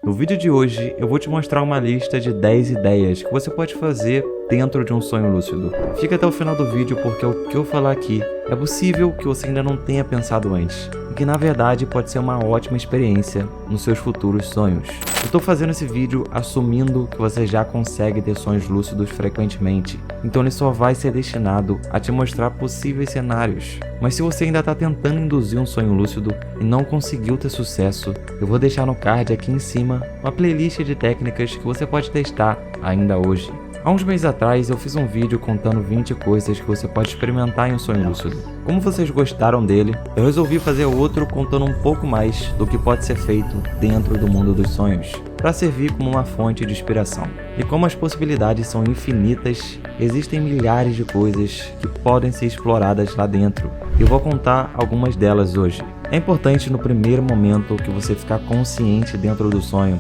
No vídeo de hoje, eu vou te mostrar uma lista de 10 ideias que você pode fazer dentro de um sonho lúcido. Fica até o final do vídeo porque o que eu falar aqui é possível que você ainda não tenha pensado antes, e que na verdade pode ser uma ótima experiência nos seus futuros sonhos. Eu estou fazendo esse vídeo assumindo que você já consegue ter sonhos lúcidos frequentemente, então ele só vai ser destinado a te mostrar possíveis cenários. Mas se você ainda está tentando induzir um sonho lúcido e não conseguiu ter sucesso, eu vou deixar no card aqui em cima uma playlist de técnicas que você pode testar ainda hoje. Há uns meses atrás eu fiz um vídeo contando 20 coisas que você pode experimentar em um sonho lúcido. Como vocês gostaram dele, eu resolvi fazer outro contando um pouco mais do que pode ser feito dentro do mundo dos sonhos, para servir como uma fonte de inspiração. E como as possibilidades são infinitas, existem milhares de coisas que podem ser exploradas lá dentro. Eu vou contar algumas delas hoje. É importante no primeiro momento que você ficar consciente dentro do sonho,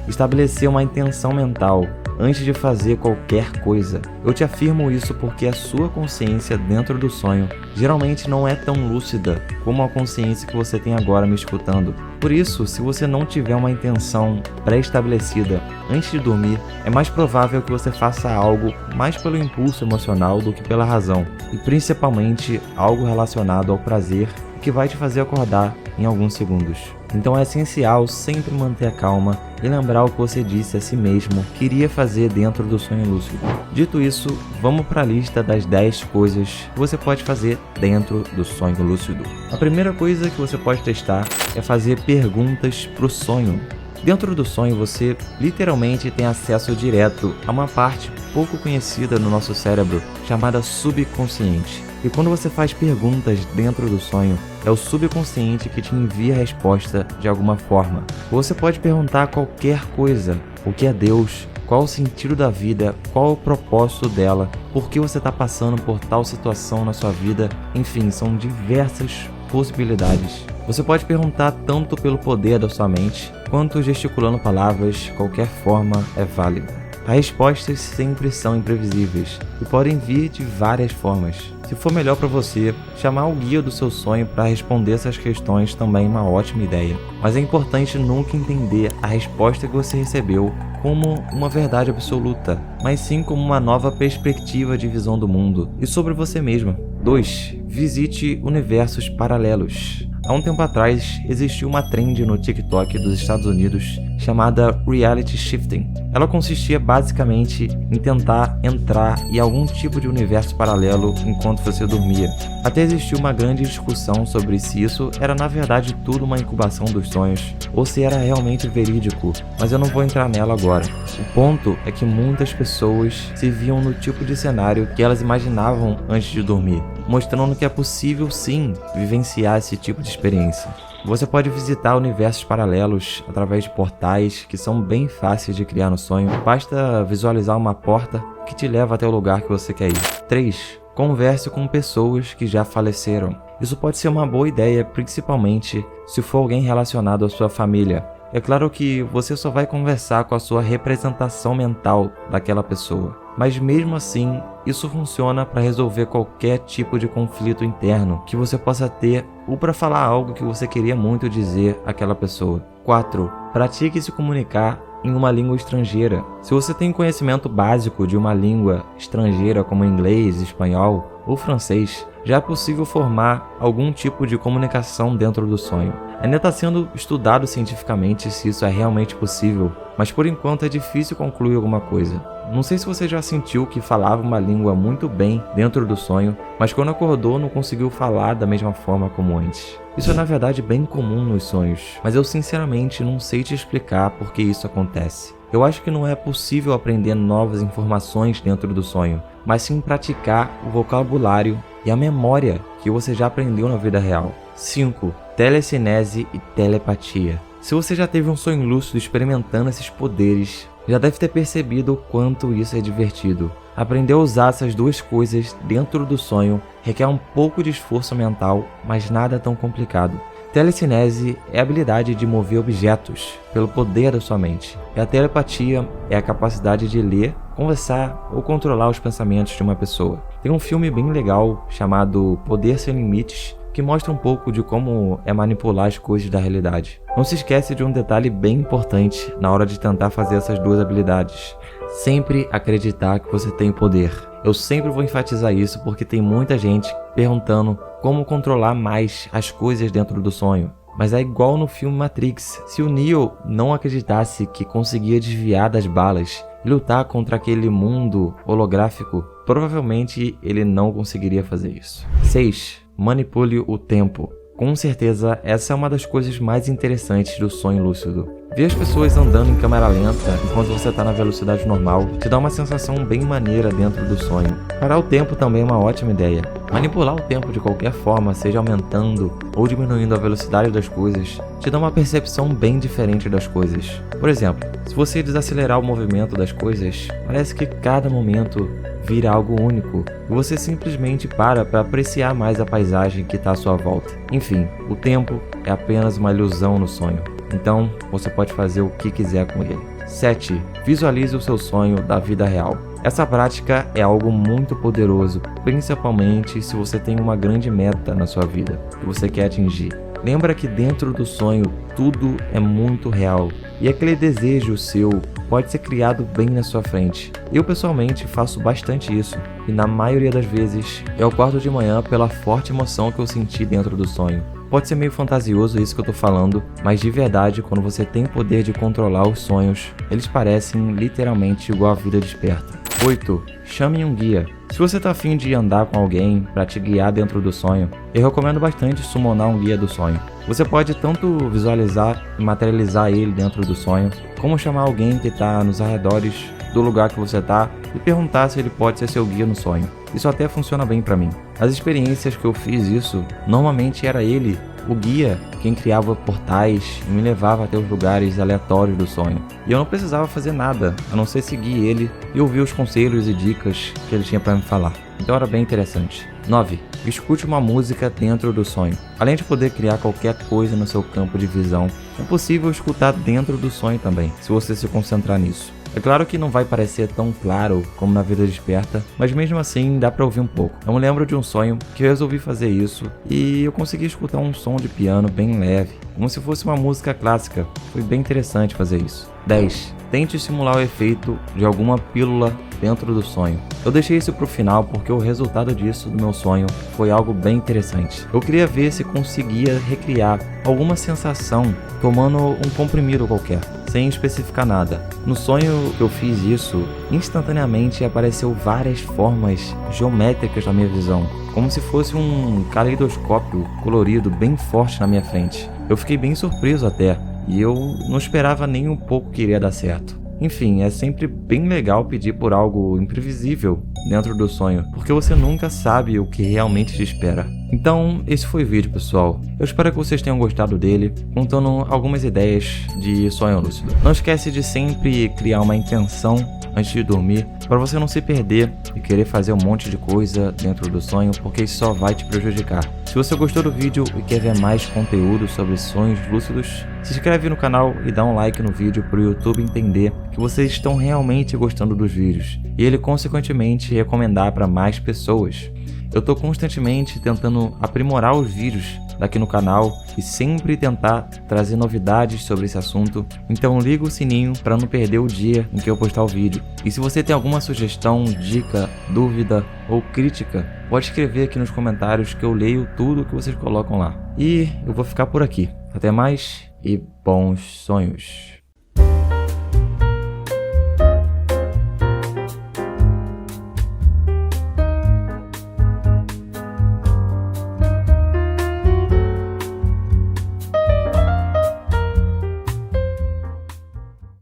estabelecer uma intenção mental antes de fazer qualquer coisa. Eu te afirmo isso porque a sua consciência dentro do sonho geralmente não é tão lúcida como a consciência que você tem agora me escutando. Por isso, se você não tiver uma intenção pré-estabelecida antes de dormir, é mais provável que você faça algo mais pelo impulso emocional do que pela razão, e principalmente algo relacionado ao prazer que vai te fazer acordar em alguns segundos. Então é essencial sempre manter a calma e lembrar o que você disse a si mesmo que iria fazer dentro do sonho lúcido. Dito isso, vamos para a lista das 10 coisas que você pode fazer dentro do sonho lúcido. A primeira coisa que você pode testar é fazer perguntas para o sonho. Dentro do sonho, você literalmente tem acesso direto a uma parte pouco conhecida no nosso cérebro, chamada subconsciente. E quando você faz perguntas dentro do sonho, é o subconsciente que te envia a resposta de alguma forma. Você pode perguntar qualquer coisa: o que é Deus? Qual o sentido da vida? Qual o propósito dela? Por que você está passando por tal situação na sua vida? Enfim, são diversas possibilidades. Você pode perguntar tanto pelo poder da sua mente, quanto gesticulando palavras. Qualquer forma é válida. As respostas sempre são imprevisíveis e podem vir de várias formas. Se for melhor para você, chamar o guia do seu sonho para responder essas questões também é uma ótima ideia. Mas é importante nunca entender a resposta que você recebeu como uma verdade absoluta, mas sim como uma nova perspectiva de visão do mundo e sobre você mesma. 2. Visite universos paralelos. Há um tempo atrás, existiu uma trend no TikTok dos Estados Unidos chamada Reality Shifting. Ela consistia basicamente em tentar entrar em algum tipo de universo paralelo enquanto você dormia. Até existiu uma grande discussão sobre se isso era na verdade tudo uma incubação dos sonhos, ou se era realmente verídico, mas eu não vou entrar nela agora. O ponto é que muitas pessoas se viam no tipo de cenário que elas imaginavam antes de dormir, mostrando que é possível sim vivenciar esse tipo de experiência. Você pode visitar universos paralelos através de portais que são bem fáceis de criar no sonho. Basta visualizar uma porta que te leva até o lugar que você quer ir. 3. Converse com pessoas que já faleceram. Isso pode ser uma boa ideia, principalmente se for alguém relacionado à sua família. É claro que você só vai conversar com a sua representação mental daquela pessoa, mas mesmo assim, isso funciona para resolver qualquer tipo de conflito interno que você possa ter ou para falar algo que você queria muito dizer àquela pessoa. 4. Pratique se comunicar em uma língua estrangeira. Se você tem conhecimento básico de uma língua estrangeira como inglês, espanhol ou francês, já é possível formar algum tipo de comunicação dentro do sonho. Ainda está sendo estudado cientificamente se isso é realmente possível, mas por enquanto é difícil concluir alguma coisa. Não sei se você já sentiu que falava uma língua muito bem dentro do sonho, mas quando acordou não conseguiu falar da mesma forma como antes. Isso é na verdade bem comum nos sonhos, mas eu sinceramente não sei te explicar por que isso acontece. Eu acho que não é possível aprender novas informações dentro do sonho, mas sim praticar o vocabulário e a memória que você já aprendeu na vida real. 5. Telecinese e telepatia. Se você já teve um sonho lúcido experimentando esses poderes, já deve ter percebido o quanto isso é divertido. Aprender a usar essas duas coisas dentro do sonho requer um pouco de esforço mental, mas nada tão complicado. Telecinese é a habilidade de mover objetos pelo poder da sua mente. E a telepatia é a capacidade de ler, conversar ou controlar os pensamentos de uma pessoa. Tem um filme bem legal chamado Poder Sem Limites, que mostra um pouco de como é manipular as coisas da realidade. Não se esquece de um detalhe bem importante na hora de tentar fazer essas duas habilidades. Sempre acreditar que você tem poder. Eu sempre vou enfatizar isso porque tem muita gente perguntando como controlar mais as coisas dentro do sonho. Mas é igual no filme Matrix. Se o Neo não acreditasse que conseguia desviar das balas e lutar contra aquele mundo holográfico, provavelmente ele não conseguiria fazer isso. 6. Manipule o tempo. Com certeza, essa é uma das coisas mais interessantes do sonho lúcido. Ver as pessoas andando em câmera lenta enquanto você está na velocidade normal te dá uma sensação bem maneira dentro do sonho. Parar o tempo também é uma ótima ideia. Manipular o tempo de qualquer forma, seja aumentando ou diminuindo a velocidade das coisas, te dá uma percepção bem diferente das coisas. Por exemplo, se você desacelerar o movimento das coisas, parece que cada momento vira algo único e você simplesmente para apreciar mais a paisagem que está à sua volta. Enfim, o tempo é apenas uma ilusão no sonho, então você pode fazer o que quiser com ele. 7. Visualize o seu sonho da vida real. Essa prática é algo muito poderoso, principalmente se você tem uma grande meta na sua vida que você quer atingir. Lembra que dentro do sonho tudo é muito real e aquele desejo seu pode ser criado bem na sua frente. Eu pessoalmente faço bastante isso e na maioria das vezes eu acordo de manhã pela forte emoção que eu senti dentro do sonho. Pode ser meio fantasioso isso que eu tô falando, mas de verdade, quando você tem o poder de controlar os sonhos, eles parecem literalmente igual a vida desperta. 8. Chame um guia. Se você tá afim de andar com alguém para te guiar dentro do sonho, eu recomendo bastante summonar um guia do sonho. Você pode tanto visualizar e materializar ele dentro do sonho, como chamar alguém que tá nos arredores do lugar que você tá e perguntar se ele pode ser seu guia no sonho. Isso até funciona bem para mim. As experiências que eu fiz isso, normalmente era ele, o guia, quem criava portais e me levava até os lugares aleatórios do sonho. E eu não precisava fazer nada, a não ser seguir ele e ouvir os conselhos e dicas que ele tinha para me falar. Então era bem interessante. 9. Escute uma música dentro do sonho. Além de poder criar qualquer coisa no seu campo de visão, é possível escutar dentro do sonho também, se você se concentrar nisso. É claro que não vai parecer tão claro como na vida desperta, mas mesmo assim dá pra ouvir um pouco. Eu me lembro de um sonho que eu resolvi fazer isso e eu consegui escutar um som de piano bem leve, como se fosse uma música clássica. Foi bem interessante fazer isso. 10. Tente simular o efeito de alguma pílula dentro do sonho. Eu deixei isso pro final porque o resultado disso do meu sonho foi algo bem interessante. Eu queria ver se conseguia recriar alguma sensação tomando um comprimido qualquer, sem especificar nada. No sonho que eu fiz isso, instantaneamente apareceu várias formas geométricas na minha visão, como se fosse um caleidoscópio colorido bem forte na minha frente. Eu fiquei bem surpreso até, e eu não esperava nem um pouco que iria dar certo. Enfim, é sempre bem legal pedir por algo imprevisível dentro do sonho, porque você nunca sabe o que realmente te espera. Então, esse foi o vídeo, pessoal. Eu espero que vocês tenham gostado dele, contando algumas ideias de sonho lúcido. Não esquece de sempre criar uma intenção antes de dormir, para você não se perder e querer fazer um monte de coisa dentro do sonho, porque isso só vai te prejudicar. Se você gostou do vídeo e quer ver mais conteúdo sobre sonhos lúcidos, se inscreve no canal e dá um like no vídeo para o YouTube entender que vocês estão realmente gostando dos vídeos e ele consequentemente recomendar para mais pessoas. Eu tô constantemente tentando aprimorar os vídeos daqui no canal e sempre tentar trazer novidades sobre esse assunto, então liga o sininho para não perder o dia em que eu postar o vídeo. E se você tem alguma sugestão, dica, dúvida ou crítica, pode escrever aqui nos comentários que eu leio tudo que vocês colocam lá. E eu vou ficar por aqui. Até mais e bons sonhos!